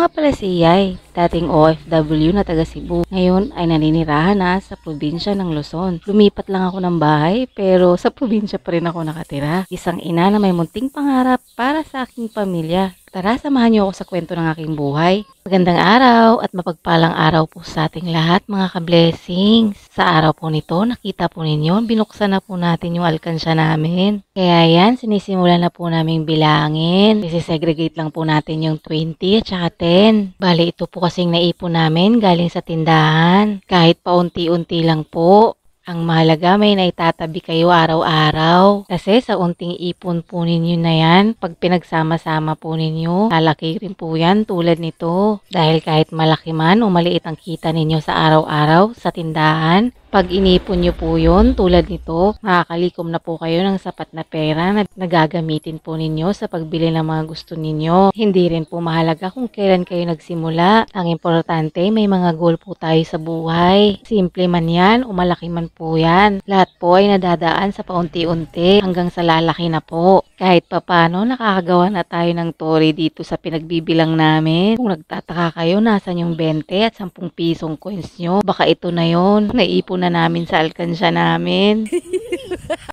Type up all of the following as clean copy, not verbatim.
nga pala si Yay, dating OFW na taga Cebu. Ngayon ay naninirahan na sa probinsya ng Luzon. Lumipat lang ako ng bahay pero sa probinsya pa rin ako nakatira. Isang ina na may munting pangarap para sa aking pamilya. Tara, samahan niyo ako sa kwento ng aking buhay. Magandang araw at mapagpalang araw po sa ating lahat mga ka-blessings. Sa araw po nito, nakita po ninyo, binuksan na po natin yung alkansya namin. Kaya yan, sinisimulan na po namin bilangin. Isisegregate lang po natin yung 20 at saka 10. Bali, ito po kasing naipon namin galing sa tindahan. Kahit paunti-unti lang po. Ang mahalaga may naitatabi kayo araw-araw. Kasi sa unting ipon po ninyo na yan, pag pinagsama-sama po ninyo, lalaki rin po yan tulad nito. Dahil kahit malaki man o maliit ang kita ninyo sa araw-araw sa tindahan, pag inipon nyo po yun, tulad nito, makakalikom na po kayo ng sapat na pera na nagagamitin po ninyo sa pagbili ng mga gusto ninyo. Hindi rin po mahalaga kung kailan kayo nagsimula. Ang importante, may mga goal po tayo sa buhay. Simple man yan o malaki man po yan. Lahat po ay nadadaan sa paunti-unti hanggang sa lalaki na po. Kahit papano, nakakagawa na tayo ng tori dito sa pinagbibilang namin. Kung nagtataka kayo, nasan yung 20 at 10 pisong coins nyo? Baka ito na yon, naipon na namin sa alkansya namin.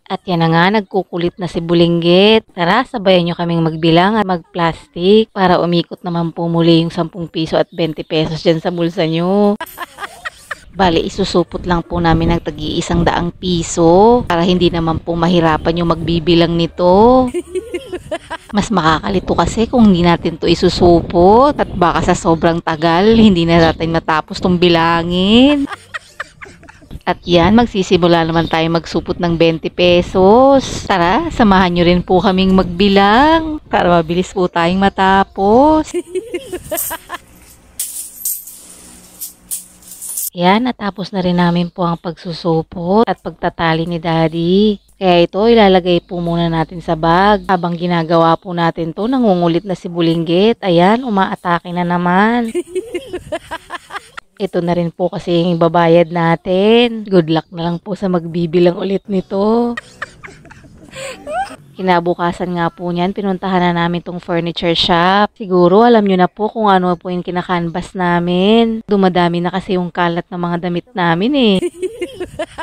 At yan na nga, nagkukulit na si Bulinggit. Tara, sabayan nyo kaming magbilang at mag-plastic para umikot naman po muli yung 10 piso at 20 pesos dyan sa bulsa nyo. Bali, isusupot lang po namin ng tag-100 piso para hindi naman po mahirapan yung magbibilang nito. Mas makakalito kasi kung hindi natin to isusupot at baka sa sobrang tagal, hindi na natin matapos tong bilangin. At yan, magsisimula naman tayo magsupot ng 20 pesos. Tara, samahan nyo rin po kaming magbilang para mabilis po tayong matapos. Yan, natapos na rin namin po ang pagsusupot at pagtatali ni Daddy. Kaya ito, ilalagay po muna natin sa bag. Habang ginagawa po natin to, nangungulit na si Bulinggit. Ayan, umaatake na naman. Ito na rin po kasi yung babayad natin. Good luck na lang po sa magbibilang ulit nito. Kinabukasan nga po niyan, pinuntahan na namin tong furniture shop. Siguro alam nyo na po kung ano po yung kinakanvas namin. Dumadami na kasi yung kalat ng mga damit namin eh.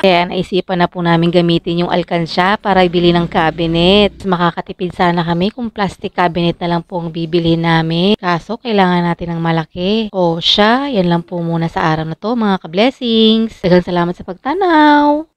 Kaya naisipan na po namin gamitin yung alkansya para ibili ng cabinet. Makakatipid sana kami kung plastic cabinet na lang po ang bibili namin. Kaso kailangan natin ng malaki. O siya, yan lang po muna sa araw na to mga ka-blessings. Daghang salamat sa pagtanaw.